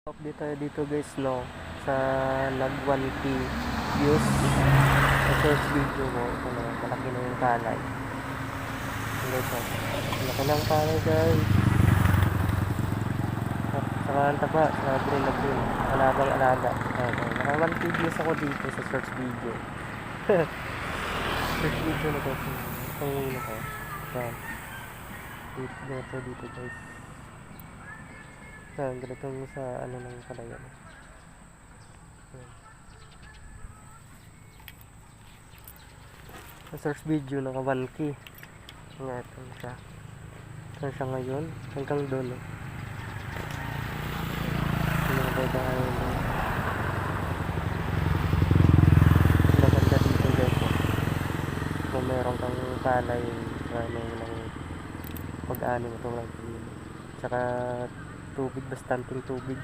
Update tayo dito guys, no, sa nag 1K views sa search video mo. Ano, malaki na yung palay. Ito, malaki na yung palay guys. Saka ang taba, saka green na green, alagang alaga. Naka 1K views ako dito sa search video. Search video na to, itong ano ko. Yan, dito guys. Yan, ganitong sa ano ng palayan. Sa search video naka 1K. Nga ito siya. Saan siya ngayon? Hanggang doon. Maganda dito guys. Kung meron kang palay, may pag-ani mo itong lang. Tsaka tubig, bastanting tubig.